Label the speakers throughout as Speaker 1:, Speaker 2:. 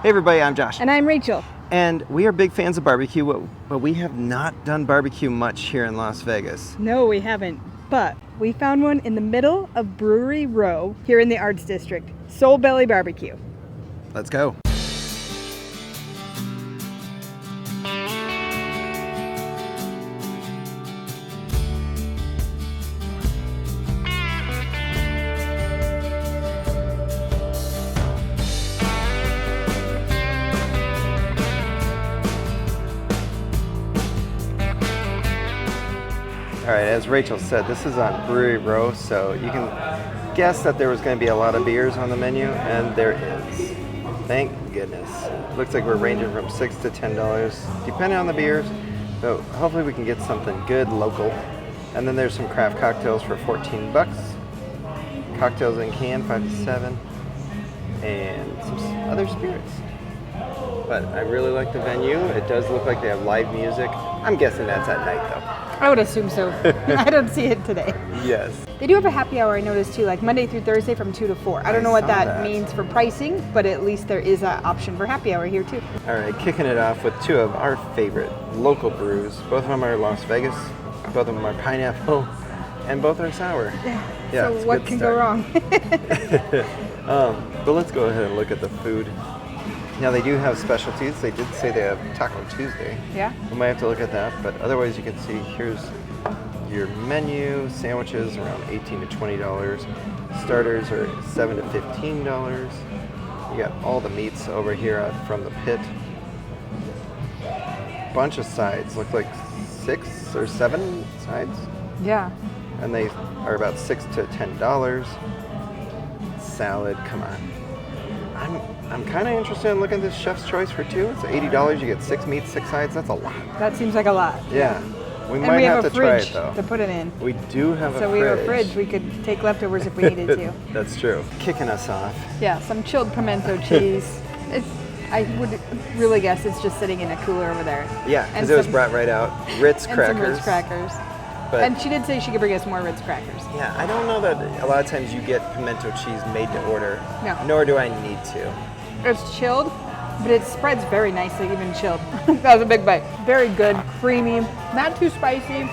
Speaker 1: Hey everybody, I'm Josh.
Speaker 2: And I'm Rachel.
Speaker 1: And we are big fans of barbecue, but we have not done barbecue much here in Las Vegas.
Speaker 2: No, we haven't. But we found one in the middle of Brewery Row here in the Arts District. Soul Belly BBQ.
Speaker 1: Let's go. All right, as Rachel said, this is on Brewery Row, so you can guess that there was going to be a lot of beers on the menu, and there is. Thank goodness. Looks like we're ranging from $6 to $10, depending on the beers, but hopefully we can get something good local. And then there's some craft cocktails for 14 bucks. Cocktails in can, 5 to 7, and some other spirits. But I really like the venue. It does look like they have live music. I'm guessing that's at night though.
Speaker 2: I would assume so. I don't see it today.
Speaker 1: Yes.
Speaker 2: They do have a happy hour, I noticed too, like Monday through Thursday from 2 to 4. I don't know what that means for pricing, but at least there is an option for happy hour here too.
Speaker 1: All right, kicking it off with two of our favorite local brews. Both of them are Las Vegas, both of them are pineapple, and both are sour.
Speaker 2: Yeah, so what can go wrong?
Speaker 1: But let's go ahead and look at the food. Now they do have specialties. They did say they have Taco Tuesday.
Speaker 2: Yeah.
Speaker 1: We might have to look at that, but otherwise you can see here's your menu. Sandwiches around $18 to $20. Starters are $7 to $15. You got all the meats over here from the pit. Bunch of sides. Look like 6 or 7 sides.
Speaker 2: Yeah.
Speaker 1: And they are about $6 to $10. Salad, come on. I'm kind of interested in looking at this Chef's Choice for 2. It's $80. You get 6 meats, 6 sides. That's a lot.
Speaker 2: That seems like a lot.
Speaker 1: Yeah. We
Speaker 2: and
Speaker 1: might
Speaker 2: we have
Speaker 1: have
Speaker 2: a
Speaker 1: to try it
Speaker 2: fridge
Speaker 1: though.
Speaker 2: to put it in.
Speaker 1: We do have a fridge.
Speaker 2: So we have a fridge. We could take leftovers if we needed to.
Speaker 1: That's true. Kicking us off.
Speaker 2: Yeah, some chilled pimento cheese. I would really guess it's just sitting in a cooler over there.
Speaker 1: Yeah, because it was brought right out. Ritz
Speaker 2: and
Speaker 1: crackers.
Speaker 2: Some Ritz crackers.
Speaker 1: But
Speaker 2: and she did say she could bring us more Ritz crackers.
Speaker 1: Yeah, I don't know that a lot of times you get pimento cheese made to order.
Speaker 2: No.
Speaker 1: Nor do I need to.
Speaker 2: It's chilled, but it spreads very nicely, even chilled. That was a big bite. Very good, creamy, not too spicy.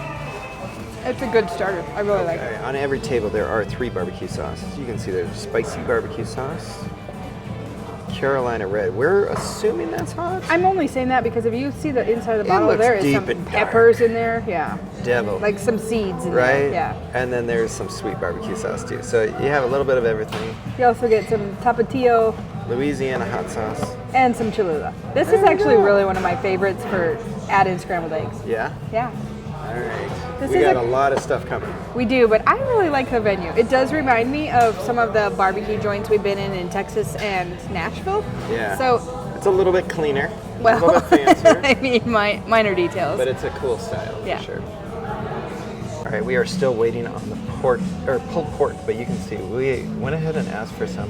Speaker 2: It's a good starter. I really like it.
Speaker 1: On every table there are 3 barbecue sauces. You can see there's spicy barbecue sauce, Carolina Red. We're assuming that's hot.
Speaker 2: I'm only saying that because if you see the inside of the bottle, there is some peppers in there. Yeah.
Speaker 1: Devil.
Speaker 2: Like some seeds in
Speaker 1: right?
Speaker 2: there. Yeah.
Speaker 1: And then there's some sweet barbecue sauce too. So you have a little bit of everything.
Speaker 2: You also get some Tapatio.
Speaker 1: Louisiana hot sauce.
Speaker 2: And some Cholula. This is actually really one of my favorites for add-in scrambled eggs.
Speaker 1: Yeah?
Speaker 2: Yeah.
Speaker 1: All right. We got a lot of stuff coming.
Speaker 2: We do, but I really like the venue. It does remind me of some of the barbecue joints we've been in Texas and Nashville.
Speaker 1: Yeah.
Speaker 2: So
Speaker 1: it's a little bit cleaner,
Speaker 2: well,
Speaker 1: a little bit fancier.
Speaker 2: I mean, minor details.
Speaker 1: But it's a cool style,
Speaker 2: yeah.
Speaker 1: For sure. All right, we are still waiting on the pork, or pulled pork, but you can see we went ahead and asked for some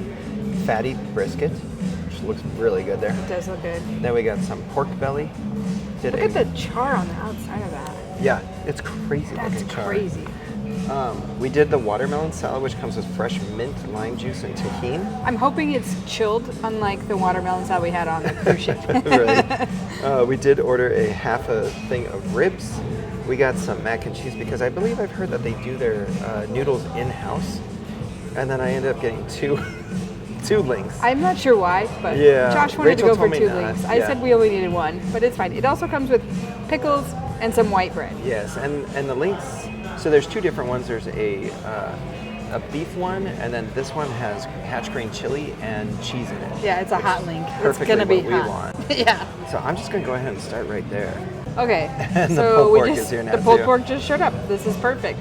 Speaker 1: fatty brisket, which looks really good there.
Speaker 2: It does look good.
Speaker 1: Then we got some pork belly.
Speaker 2: Look at the char on the outside of that.
Speaker 1: Yeah, it's crazy.
Speaker 2: That's crazy.
Speaker 1: We did the watermelon salad, which comes with fresh mint, lime juice, and tahini.
Speaker 2: I'm hoping it's chilled, unlike the watermelon salad we had on the cruise ship.
Speaker 1: Right. We did order a half a thing of ribs. We got some mac and cheese because I believe I've heard that they do their noodles in-house. And then I ended up getting two links.
Speaker 2: I'm not sure why, but
Speaker 1: yeah.
Speaker 2: Josh wanted
Speaker 1: Rachel
Speaker 2: to go for 2
Speaker 1: not.
Speaker 2: links. I said we only needed 1, but it's fine. It also comes with pickles and some white bread.
Speaker 1: Yes, and the links, so there's 2 different ones. There's a beef one, and then this one has hatch green chili and cheese in it.
Speaker 2: Yeah, it's a hot link.
Speaker 1: Perfectly
Speaker 2: it's gonna be
Speaker 1: what
Speaker 2: hot.
Speaker 1: we want.
Speaker 2: Yeah.
Speaker 1: So I'm just gonna go ahead and start right there.
Speaker 2: Okay.
Speaker 1: And
Speaker 2: so
Speaker 1: the pulled pork is here now
Speaker 2: the pulled
Speaker 1: too.
Speaker 2: pork just showed up. This is perfect.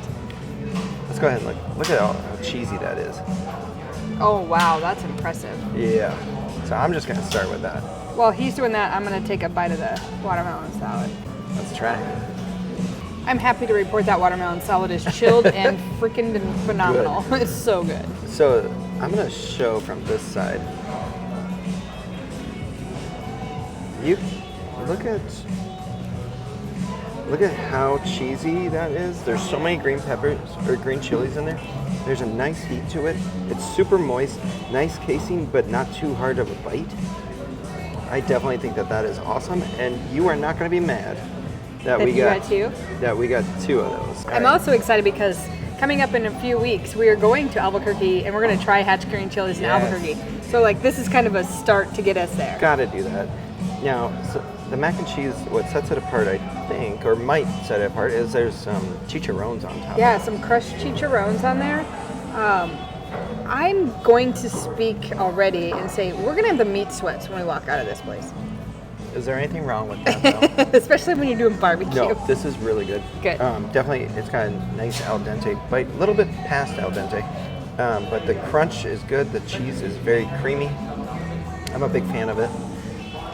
Speaker 1: Let's go ahead and look at how cheesy that is.
Speaker 2: Oh wow, that's impressive.
Speaker 1: Yeah. So I'm just gonna start with that.
Speaker 2: While he's doing that, I'm gonna take a bite of the watermelon salad.
Speaker 1: Let's try.
Speaker 2: I'm happy to report that watermelon salad is chilled and freaking phenomenal. Good. It's so good.
Speaker 1: So I'm gonna show from this side. You look at how cheesy that is. There's so many green peppers or green chilies in there. There's a nice heat to it. It's super moist, nice casing, but not too hard of a bite. I definitely think that is awesome, and you are not going to be mad that
Speaker 2: That
Speaker 1: we
Speaker 2: you
Speaker 1: got
Speaker 2: got two?
Speaker 1: That we got 2 of those.
Speaker 2: I'm also excited because coming up in a few weeks, we are going to Albuquerque and we're going to try Hatch Green Chilies in
Speaker 1: Yes.
Speaker 2: Albuquerque. So like this is kind of a start to get us there.
Speaker 1: Got to do that. Now, so the mac and cheese, what sets it apart, I think, or might set it apart, is there's some chicharrones on top.
Speaker 2: Yeah, some crushed chicharrones on there. I'm going to speak already and say we're going to have the meat sweats when we walk out of this place.
Speaker 1: Is there anything wrong with that, though?
Speaker 2: Especially when you're doing barbecue.
Speaker 1: No, this is really good.
Speaker 2: Good.
Speaker 1: Definitely, it's got a nice al dente bite, a little bit past al dente, but the crunch is good. The cheese is very creamy. I'm a big fan of it.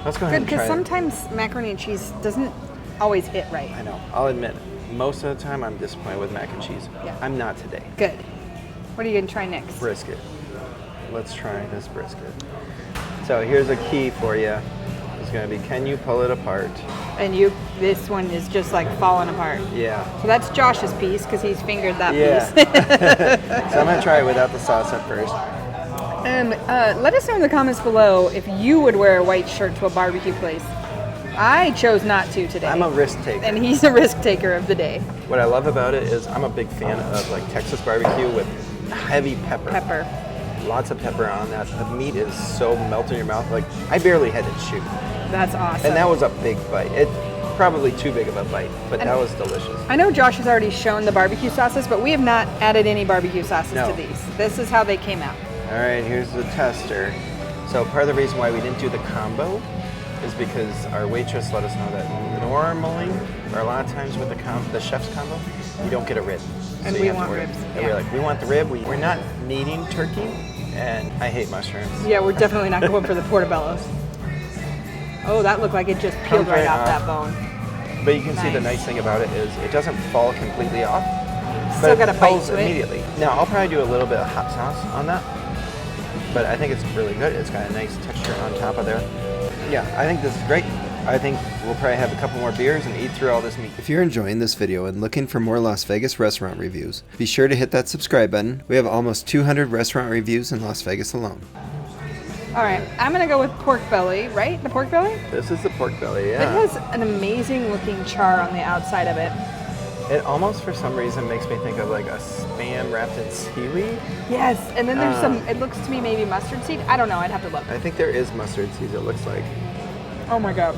Speaker 1: Let's go ahead
Speaker 2: Good,
Speaker 1: and try
Speaker 2: because
Speaker 1: it.
Speaker 2: sometimes macaroni and cheese doesn't always hit right.
Speaker 1: I know. I'll admit, most of the time I'm disappointed with mac and cheese.
Speaker 2: Yeah.
Speaker 1: I'm not today.
Speaker 2: Good. What are you going to try next?
Speaker 1: Brisket. Let's try this brisket. So here's a key for you. It's going to be, can you pull it apart?
Speaker 2: And this one is just like falling apart.
Speaker 1: Yeah.
Speaker 2: So that's Josh's piece because he's fingered that
Speaker 1: Yeah.
Speaker 2: piece.
Speaker 1: So I'm going to try it without the sauce at first.
Speaker 2: Let us know in the comments below if you would wear a white shirt to a barbecue place. I chose not to today.
Speaker 1: I'm a risk taker.
Speaker 2: And he's a risk taker of the day.
Speaker 1: What I love about it is I'm a big fan of like Texas barbecue with heavy pepper.
Speaker 2: Pepper.
Speaker 1: Lots of pepper on that. The meat is so melt in your mouth. Like I barely had to chew.
Speaker 2: That's awesome.
Speaker 1: And that was a big bite. It probably too big of a bite, but that was delicious.
Speaker 2: I know Josh has already shown the barbecue sauces, but we have not added any barbecue sauces
Speaker 1: No.
Speaker 2: to these. This is how they came out.
Speaker 1: All right, here's the tester. So part of the reason why we didn't do the combo is because our waitress let us know that normally, or a lot of times with the chef's combo, you don't get a rib.
Speaker 2: And
Speaker 1: you
Speaker 2: we
Speaker 1: have to
Speaker 2: want
Speaker 1: order-
Speaker 2: ribs,
Speaker 1: And
Speaker 2: yeah.
Speaker 1: we're like, we want the rib. We're not needing turkey, and I hate mushrooms.
Speaker 2: Yeah, we're definitely not going for the portobellos. Oh, that looked like it just peeled
Speaker 1: Comes
Speaker 2: right
Speaker 1: right
Speaker 2: off
Speaker 1: off.
Speaker 2: that bone.
Speaker 1: But you can see the
Speaker 2: Nice.
Speaker 1: nice thing about it is it doesn't fall completely off.
Speaker 2: Still
Speaker 1: but
Speaker 2: got a
Speaker 1: it
Speaker 2: bite
Speaker 1: falls
Speaker 2: to it.
Speaker 1: immediately. Now I'll probably do a little bit of hot sauce on that, but I think it's really good. It's got a nice texture on top of there. Yeah, I think this is great. I think we'll probably have a couple more beers and eat through all this meat. If you're enjoying this video and looking for more Las Vegas restaurant reviews, be sure to hit that subscribe button. We have almost 200 restaurant reviews in Las Vegas alone.
Speaker 2: All right, I'm going to go with pork belly, right? The pork belly?
Speaker 1: This is the pork belly, yeah.
Speaker 2: It has an amazing looking char on the outside of it.
Speaker 1: It almost, for some reason, makes me think of like a Spam wrapped in seaweed.
Speaker 2: Yes, and then there's some, it looks to me maybe mustard seed. I don't know, I'd have to look.
Speaker 1: I think there is mustard seeds, it looks like.
Speaker 2: Oh my God.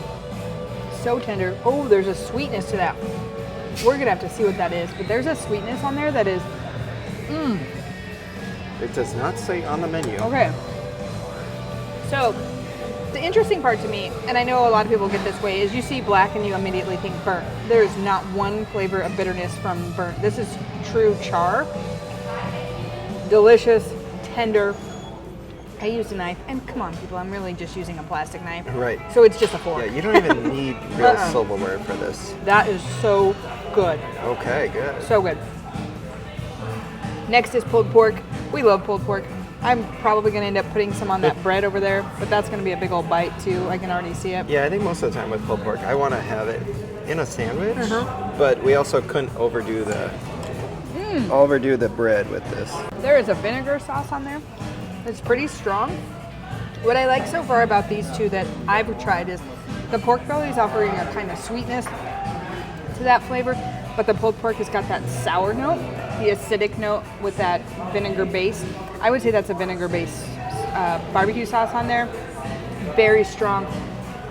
Speaker 2: So tender. Oh, there's a sweetness to that. We're going to have to see what that is, but there's a sweetness on there that is,
Speaker 1: It does not say on the menu.
Speaker 2: okay. So, the interesting part to me, and I know a lot of people get this way, is you see black and you immediately think burnt. There is not one flavor of bitterness from burnt. This is true char. Delicious, tender. I used a knife, and come on people, I'm really just using a plastic knife.
Speaker 1: Right.
Speaker 2: So it's just a fork.
Speaker 1: Yeah, you don't even need real
Speaker 2: Uh-uh.
Speaker 1: silverware for this.
Speaker 2: That is so good.
Speaker 1: Okay, good.
Speaker 2: So good. Next is pulled pork. We love pulled pork. I'm probably going to end up putting some on that bread over there, but that's going to be a big old bite too. I can already see it.
Speaker 1: Yeah, I think most of the time with pulled pork, I want to have it in a sandwich, but we also couldn't overdo the bread with this.
Speaker 2: There is a vinegar sauce on there. It's pretty strong. What I like so far about these two that I've tried is the pork belly is offering a kind of sweetness to that flavor, but the pulled pork has got that sour note, the acidic note with that vinegar base. I would say that's a vinegar base barbecue sauce on there. Very strong,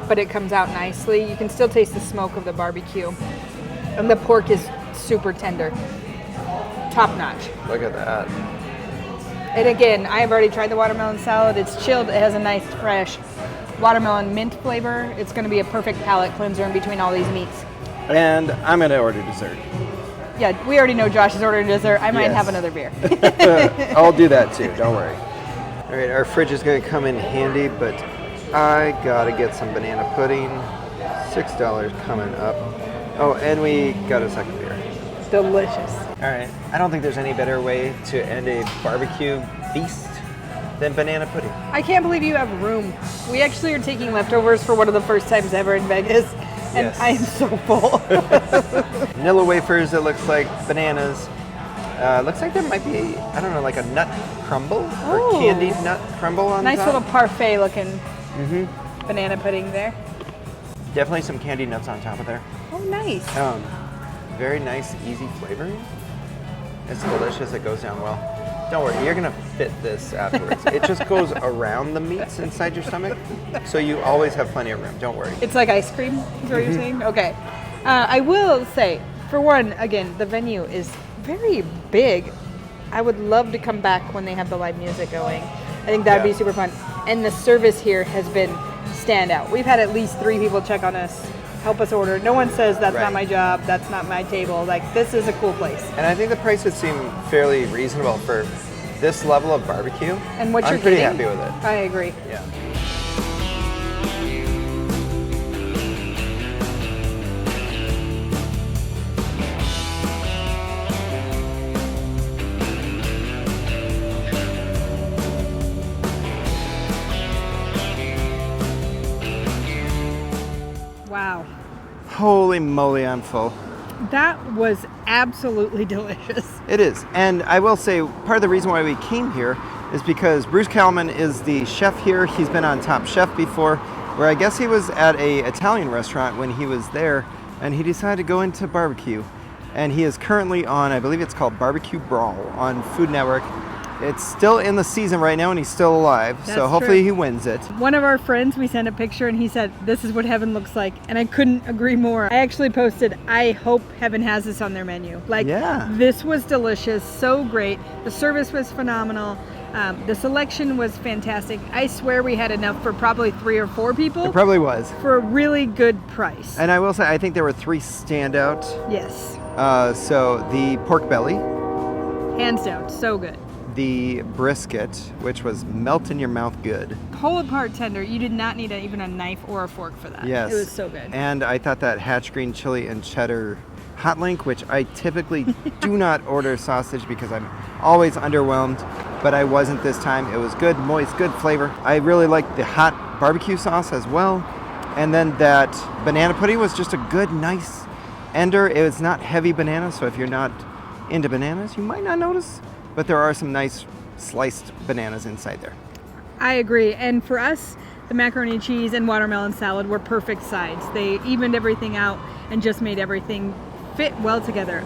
Speaker 2: but it comes out nicely. You can still taste the smoke of the barbecue. And the pork is super tender. Top notch.
Speaker 1: Look at that.
Speaker 2: And again, I have already tried the watermelon salad. It's chilled. It has a nice fresh watermelon mint flavor. It's going to be a perfect palate cleanser in between all these meats.
Speaker 1: And I'm going to order dessert.
Speaker 2: Yeah, we already know Josh is ordering dessert. I might
Speaker 1: Yes.
Speaker 2: have another beer.
Speaker 1: I'll do that too, don't worry. All right, our fridge is going to come in handy, but I got to get some banana pudding. $6 coming up. Oh, and we got a second beer.
Speaker 2: Delicious.
Speaker 1: All right, I don't think there's any better way to end a barbecue feast than banana pudding.
Speaker 2: I can't believe you have room. We actually are taking leftovers for one of the first times ever in Vegas, and
Speaker 1: Yes.
Speaker 2: I am so full.
Speaker 1: Vanilla wafers, it looks like, bananas. Looks like there might be, I don't know, like a nut crumble or
Speaker 2: Ooh.
Speaker 1: candied nut crumble on
Speaker 2: Nice
Speaker 1: top.
Speaker 2: little parfait looking banana pudding there.
Speaker 1: Definitely some candy nuts on top of there.
Speaker 2: Oh, nice.
Speaker 1: Very nice, easy flavoring. It's delicious. It goes down well. Don't worry, you're gonna fit this afterwards. It just goes around the meats inside your stomach, so you always have plenty of room. Don't worry.
Speaker 2: It's like ice cream, is what you're saying? Okay. I will say, for one, again, the venue is very big. I would love to come back when they have the live music going. I think that would be super fun. And the service here has been standout. We've had at least 3 people check on us, help us order. No one says that's not my job, that's not my table. Like, this is a cool place.
Speaker 1: And I think the prices seem fairly reasonable for this level of barbecue.
Speaker 2: And what
Speaker 1: I'm
Speaker 2: you're
Speaker 1: pretty
Speaker 2: getting,
Speaker 1: happy with it.
Speaker 2: I agree.
Speaker 1: Yeah.
Speaker 2: Wow.
Speaker 1: Holy moly, I'm full.
Speaker 2: That was absolutely delicious.
Speaker 1: It is. And I will say, part of the reason why we came here is because Bruce Kalman is the chef here. He's been on Top Chef before, where I guess he was at a Italian restaurant when he was there, and he decided to go into barbecue. And he is currently on, I believe it's called Barbecue Brawl on Food Network. It's still in the season right now, and he's still alive, so hopefully he wins it.
Speaker 2: One of our friends, we sent a picture, and he said, this is what heaven looks like, and I couldn't agree more. I actually posted, I hope heaven has this on their menu. Like, this was delicious, so great. The service was phenomenal. The selection was fantastic. I swear we had enough for probably 3 or 4 people.
Speaker 1: It probably was.
Speaker 2: For a really good price.
Speaker 1: And I will say, I think there were 3 standout.
Speaker 2: Yes.
Speaker 1: So the pork belly.
Speaker 2: Hands down, so good.
Speaker 1: The brisket, which was melt in your mouth good.
Speaker 2: Pull apart tender. You did not need even a knife or a fork for that.
Speaker 1: Yes.
Speaker 2: It was so good.
Speaker 1: And I thought that hatch green chili and cheddar hot link, which I typically do not order sausage because I'm always underwhelmed, but I wasn't this time. It was good, moist, good flavor. I really liked the hot barbecue sauce as well. And then that banana pudding was just a good, nice ender. It was not heavy banana, so if you're not into bananas, you might not notice. But there are some nice sliced bananas inside there.
Speaker 2: I agree. And for us, the macaroni and cheese and watermelon salad were perfect sides. They evened everything out and just made everything fit well together.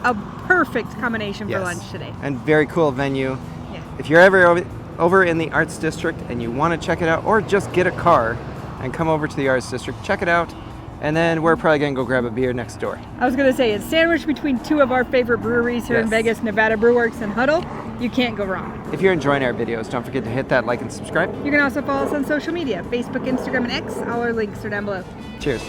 Speaker 2: A perfect combination for lunch today.
Speaker 1: And very cool venue.
Speaker 2: Yeah.
Speaker 1: If you're ever over in the Arts District and you want to check it out, or just get a car and come over to the Arts District, check it out. And then we're probably going to go grab a beer next door.
Speaker 2: I was going to say, it's sandwiched between 2 of our favorite breweries here in Vegas, Nevada Brew Works and Huddle. You can't go wrong.
Speaker 1: If you're enjoying our videos, don't forget to hit that like and subscribe.
Speaker 2: You can also follow us on social media, Facebook, Instagram, and X. All our links are down below.
Speaker 1: Cheers.